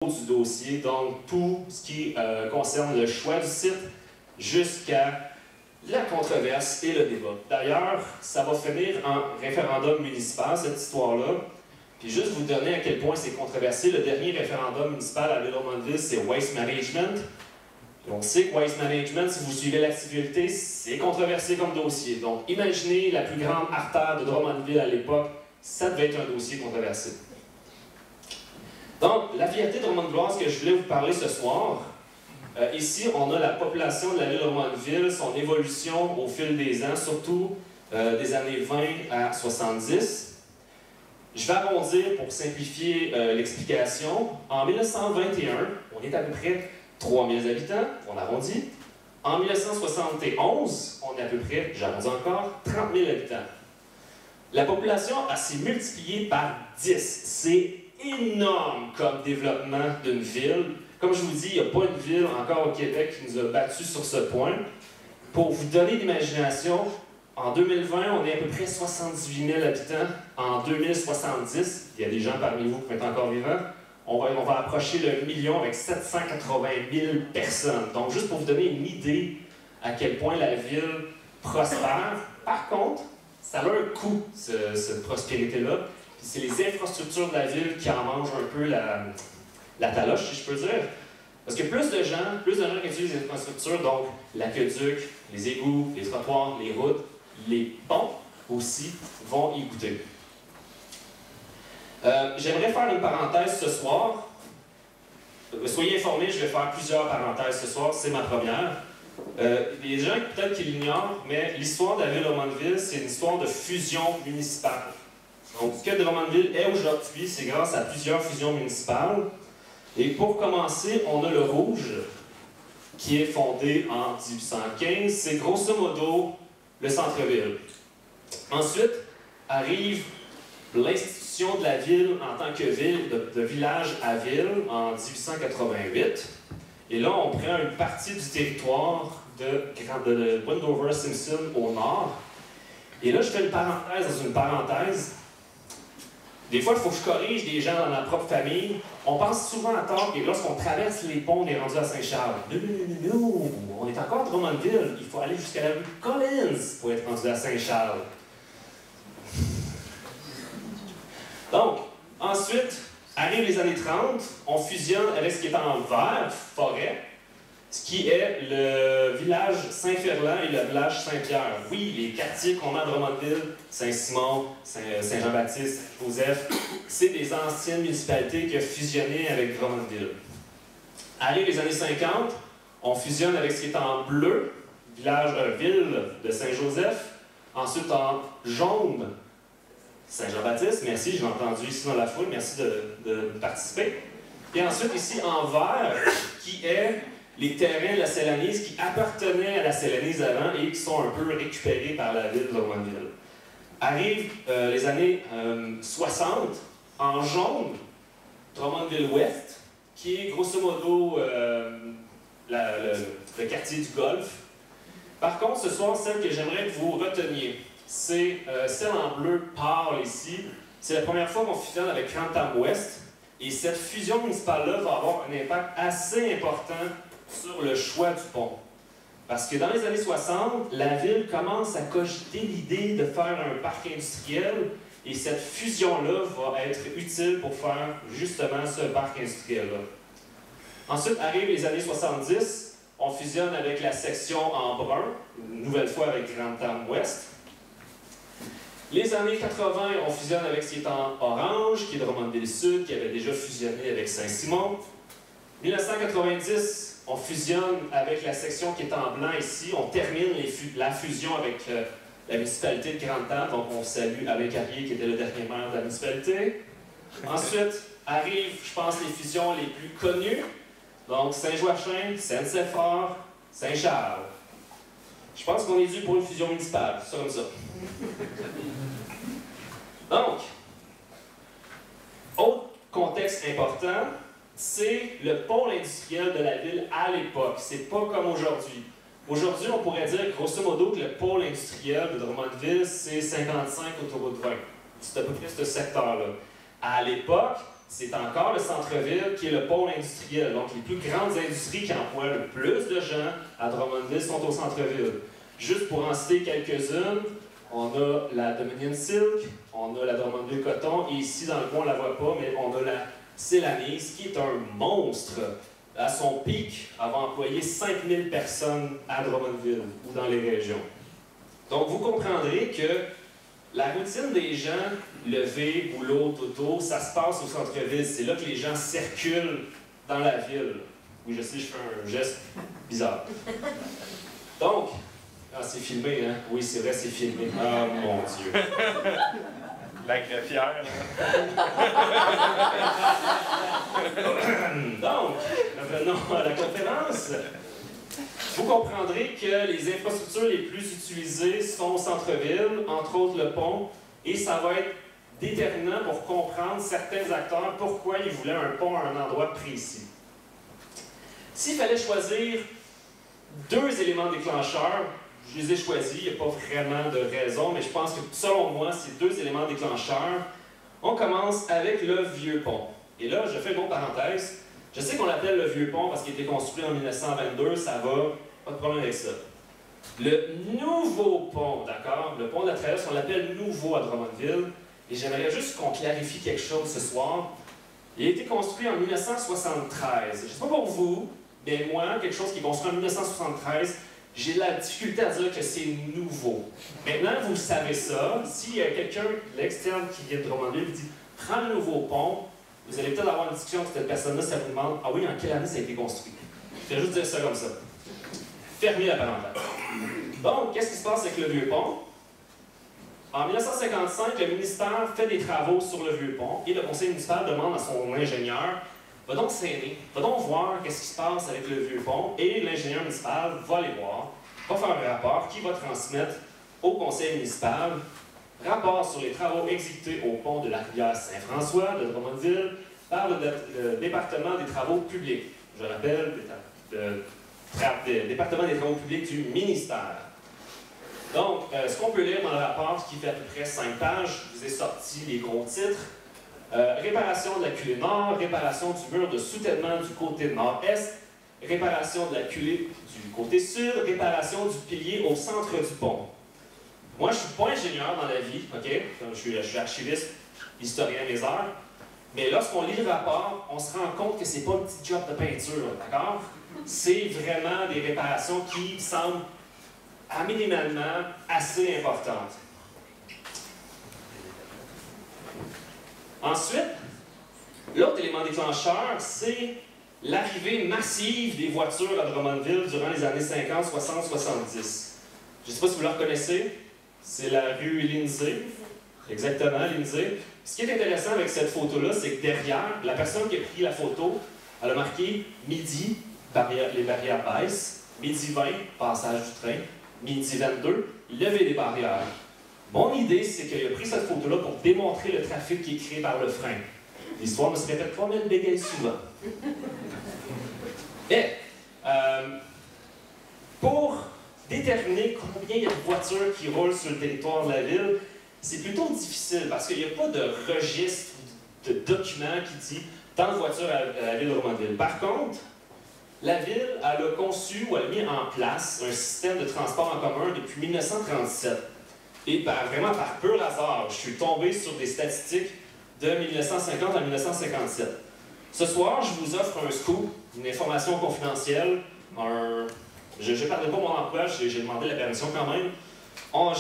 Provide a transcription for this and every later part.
du dossier, donc tout ce qui concerne le choix du site jusqu'à la controverse et le débat. D'ailleurs, ça va finir en référendum municipal, cette histoire-là. Puis juste vous donner à quel point c'est controversé, le dernier référendum municipal à Drummondville, c'est Waste Management. Et on sait que Waste Management, si vous suivez l'actualité, c'est controversé comme dossier. Donc imaginez la plus grande artère de Drummondville à l'époque, ça devait être un dossier controversé. Donc, la fierté drummondvilloise que je voulais vous parler ce soir, ici, on a la population de la ville de Drummondville, son évolution au fil des ans, surtout des années 20 à 70. Je vais arrondir pour simplifier l'explication. En 1921, on est à peu près 3000 habitants, on arrondit. En 1971, on est à peu près, j'arrondis encore, 30 000 habitants. La population s'est multipliée par 10. C'est énorme comme développement d'une ville. Comme je vous dis, il n'y a pas une ville encore au Québec qui nous a battus sur ce point. Pour vous donner l'imagination, en 2020, on est à peu près 78 000 habitants. En 2070, il y a des gens parmi vous qui sont encore vivants, on va approcher le million avec 780 000 personnes. Donc, juste pour vous donner une idée à quel point la ville prospère. Par contre, ça a un coût, cette prospérité-là. C'est les infrastructures de la ville qui en mangent un peu la taloche, si je peux dire. Parce que plus de gens qui utilisent les infrastructures, donc l'aqueduc, les égouts, les trottoirs, les routes, les ponts aussi, vont y goûter. J'aimerais faire une parenthèse ce soir. Soyez informés, je vais faire plusieurs parenthèses ce soir, c'est ma première. Les gens peut-être qui l'ignorent, mais l'histoire de la ville de Drummondville, c'est une histoire de fusion municipale. Donc, ce que Drummondville est aujourd'hui, c'est grâce à plusieurs fusions municipales. Et pour commencer, on a le Rouge, qui est fondé en 1815. C'est grosso modo le centre-ville. Ensuite, arrive l'institution de la ville en tant que ville, de village à ville, en 1888. Et là, on prend une partie du territoire de Wendover-Simpson au nord. Et là, je fais une parenthèse dans une parenthèse. Des fois, il faut que je corrige des gens dans ma propre famille. On pense souvent à tort que lorsqu'on traverse les ponts, on est rendu à Saint-Charles. Non, on est encore à Drummondville. Il faut aller jusqu'à la rue Collins pour être rendu à Saint-Charles. Donc, ensuite, arrivent les années 30, on fusionne avec ce qui est en vert, Forêt, ce qui est le village Saint-Ferland et le village Saint-Pierre. Oui, les quartiers qu'on a à Drummondville, Saint-Simon, Saint-Jean-Baptiste, Joseph, c'est des anciennes municipalités qui ont fusionné avec Drummondville. Arrive les années 50, on fusionne avec ce qui est en bleu, ville de Saint-Joseph, ensuite en jaune, Saint-Jean-Baptiste, merci, je l'ai entendu ici dans la foule, merci de participer. Et ensuite ici en vert, qui est les terrains de la Célanise qui appartenaient à la Célanise avant et qui sont un peu récupérés par la ville de Drummondville. Arrivent les années 60, en jaune, Drummondville-Ouest, qui est grosso modo le quartier du Golfe. Par contre, ce soir, celle que j'aimerais que vous reteniez, c'est celle en bleu pâle ici. C'est la première fois qu'on fusionne avec Grantham-Ouest. Et cette fusion municipale-là va avoir un impact assez important sur le choix du pont. Parce que dans les années 60, la ville commence à cogiter l'idée de faire un parc industriel et cette fusion-là va être utile pour faire justement ce parc industriel-là. Ensuite arrivent les années 70, on fusionne avec la section en brun, une nouvelle fois avec Grantham-Ouest. Les années 80, on fusionne avec ce qui est en orange, qui est Drummondville-Sud, qui avait déjà fusionné avec Saint-Simon. 1990, on fusionne avec la section qui est en blanc ici. On termine la fusion avec la municipalité de Grantham. Donc, on salue Alain Carrier, qui était le dernier maire de la municipalité. Ensuite, arrivent, je pense, les fusions les plus connues. Donc, Saint-Joachim, Saint-Séphore, Saint-Charles. Je pense qu'on est dû pour une fusion municipale. C'est comme ça. Donc, autre contexte important, c'est le pôle industriel de la ville à l'époque. C'est pas comme aujourd'hui. Aujourd'hui, on pourrait dire grosso modo que le pôle industriel de Drummondville, c'est 55 autoroute 20. C'est à peu près ce secteur-là. À l'époque, c'est encore le centre-ville qui est le pôle industriel. Donc, les plus grandes industries qui emploient le plus de gens à Drummondville sont au centre-ville. Juste pour en citer quelques-unes, on a la Dominion Silk, on a la Drummondville Coton, et ici, dans le coin, on ne la voit pas, mais on a la Celanese, qui est un monstre. À son pic, elle va employer 5000 personnes à Drummondville ou dans les régions. Donc, vous comprendrez que la routine des gens, lever, boulot, auto, ça se passe au centre-ville. C'est là que les gens circulent dans la ville. Oui, je sais, je fais un geste bizarre. Donc, ah, c'est filmé, hein? Oui, c'est vrai, c'est filmé. Ah, mon Dieu. La greffière. Donc, revenons à la conférence. Vous comprendrez que les infrastructures les plus utilisées sont au centre-ville, entre autres le pont, et ça va être déterminant pour comprendre certains acteurs pourquoi ils voulaient un pont à un endroit précis. S'il fallait choisir 2 éléments déclencheurs, je les ai choisis, il n'y a pas vraiment de raison, mais je pense que selon moi, c'est 2 éléments déclencheurs. On commence avec le vieux pont. Et là, je fais une autre parenthèse. Je sais qu'on l'appelle le vieux pont parce qu'il a été construit en 1922, ça va, pas de problème avec ça. Le nouveau pont, d'accord? Le pont de la Traverse, on l'appelle nouveau à Drummondville. Et j'aimerais juste qu'on clarifie quelque chose ce soir. Il a été construit en 1973. Je ne sais pas pour vous, mais moi, quelque chose qui est construit en 1973, j'ai de la difficulté à dire que c'est nouveau. Maintenant, vous savez ça. S'il y a quelqu'un de l'externe qui vient de Drummondville et dit « Prends le nouveau pont », vous allez peut-être avoir une discussion avec cette personne-là, ça vous demande « Ah oui, en quelle année ça a été construit? » Je vais juste dire ça comme ça. Fermez la parenthèse. Donc, qu'est-ce qui se passe avec le vieux pont? En 1955, le ministère fait des travaux sur le vieux pont et le conseil municipal demande à son ingénieur « Va donc s'aider, va donc voir qu'est-ce qui se passe avec le vieux pont. » Et l'ingénieur municipal va aller voir, va faire un rapport qui va transmettre au conseil municipal. Rapport sur les travaux exécutés au pont de la rivière Saint-François de Drummondville par le département des travaux publics. Je rappelle, le département des travaux publics du ministère. Donc, ce qu'on peut lire dans le rapport, qui fait à peu près 5 pages, je vous ai sorti les gros titres. Réparation de la culée nord, réparation du mur de soutènement du côté nord-est, réparation de la culée du côté sud, réparation du pilier au centre du pont. Moi, je ne suis pas ingénieur dans la vie, OK? Je suis archiviste, historien des arts. Mais lorsqu'on lit le rapport, on se rend compte que c'est pas un petit job de peinture, d'accord? C'est vraiment des réparations qui semblent, à minimalement, assez importantes. Ensuite, l'autre élément déclencheur, c'est l'arrivée massive des voitures à Drummondville durant les années 50, 60, 70. Je ne sais pas si vous la reconnaissez. C'est la rue Lindsay. Exactement, Lindsay. Ce qui est intéressant avec cette photo-là, c'est que derrière, la personne qui a pris la photo, elle a marqué midi, les barrières baissent, midi 20, passage du train, midi 22, lever des barrières. Mon idée, c'est qu'il a pris cette photo-là pour démontrer le trafic qui est créé par le frein. L'histoire ne se répète pas, mais elle bégaye souvent. Mais, pour déterminer combien il y a de voitures qui roulent sur le territoire de la ville, c'est plutôt difficile parce qu'il n'y a pas de registre, de document qui dit tant de voitures à la ville de Drummondville. Par contre, la ville elle a conçu ou elle a mis en place un système de transport en commun depuis 1937. Et vraiment par pur hasard, je suis tombé sur des statistiques de 1950 à 1957. Ce soir, je vous offre un scoop, une information confidentielle, je ne parlerai pas de mon emploi, j'ai demandé la permission quand même.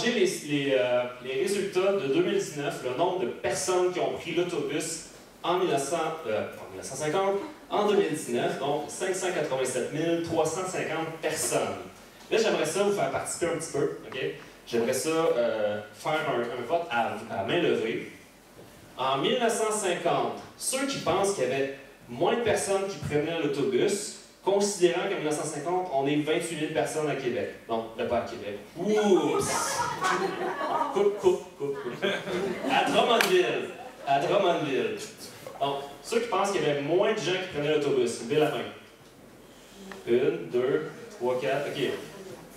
J'ai les résultats de 2019, le nombre de personnes qui ont pris l'autobus en 1950, en 2019, donc 587 350 personnes. Là, j'aimerais ça vous faire participer un petit peu, OK? J'aimerais ça faire un vote à main levée. En 1950, ceux qui pensent qu'il y avait moins de personnes qui prenaient l'autobus, considérant qu'en 1950, on est 28 000 personnes à Québec. Non, pas à Québec. Oups! Coupe. À Drummondville. À Drummondville. Donc, ceux qui pensent qu'il y avait moins de gens qui prenaient l'autobus, levez la main. 1, 2, 3, 4, OK.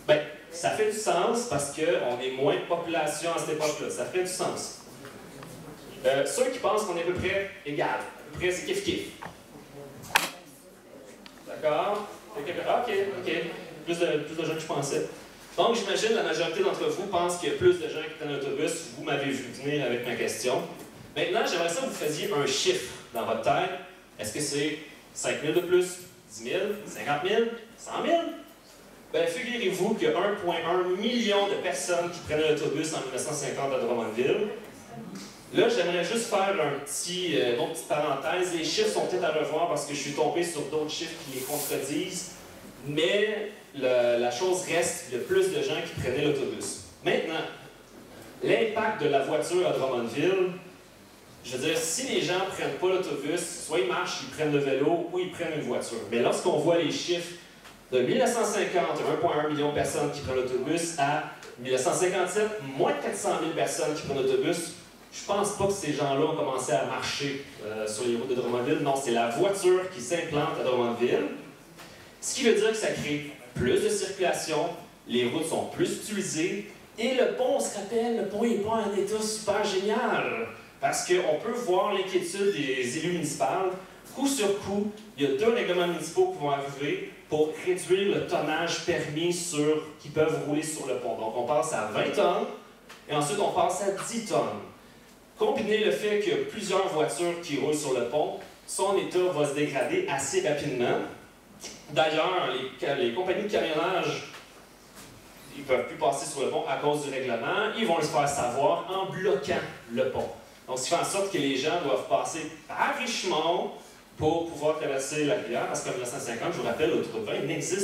Ben, ça fait du sens parce qu'on est moins de population à cette époque-là. Ça fait du sens. Ceux qui pensent qu'on est à peu près égal, peu près, c'est kiff-kiff. D'accord? OK. Plus de gens que je pensais. Donc, j'imagine la majorité d'entre vous pense qu'il y a plus de gens qui prennent l'autobus. Vous m'avez vu venir avec ma question. Maintenant, j'aimerais ça que vous faisiez un chiffre dans votre tête. Est-ce que c'est 5 000 de plus, 10 000, 50 000, 100 000? Bien, figurez-vous qu'il y a 1,1 million de personnes qui prenaient l'autobus en 1950 à Drummondville. Là, j'aimerais juste faire une petite parenthèse. Les chiffres sont peut-être à revoir parce que je suis tombé sur d'autres chiffres qui les contredisent. Mais la chose reste, il y a plus de gens qui prenaient l'autobus. Maintenant, l'impact de la voiture à Drummondville, je veux dire, si les gens ne prennent pas l'autobus, soit ils marchent, ils prennent le vélo ou ils prennent une voiture. Mais lorsqu'on voit les chiffres de 1950, 1,1 million de personnes qui prennent l'autobus, à 1957, moins de 400 000 personnes qui prennent l'autobus, je pense pas que ces gens-là ont commencé à marcher sur les routes de Drummondville. Non, c'est la voiture qui s'implante à Drummondville. Ce qui veut dire que ça crée plus de circulation, les routes sont plus utilisées, et le pont, on se rappelle, le pont n'est pas en état super génial. Parce qu'on peut voir l'inquiétude des élus municipaux. Coup sur coup, il y a 2 règlements municipaux qui vont arriver pour réduire le tonnage permis qui peuvent rouler sur le pont. Donc on passe à 20 tonnes, et ensuite on passe à 10 tonnes. Combiner le fait qu'il y a plusieurs voitures qui roulent sur le pont, son état va se dégrader assez rapidement. D'ailleurs, les compagnies de camionnage, ils ne peuvent plus passer sur le pont à cause du règlement. Ils vont le faire savoir en bloquant le pont. Donc, ce qui fait en sorte que les gens doivent passer par Richemont pour pouvoir traverser la rivière, parce qu'en 1950, je vous rappelle, l'autoroute 20 n'existe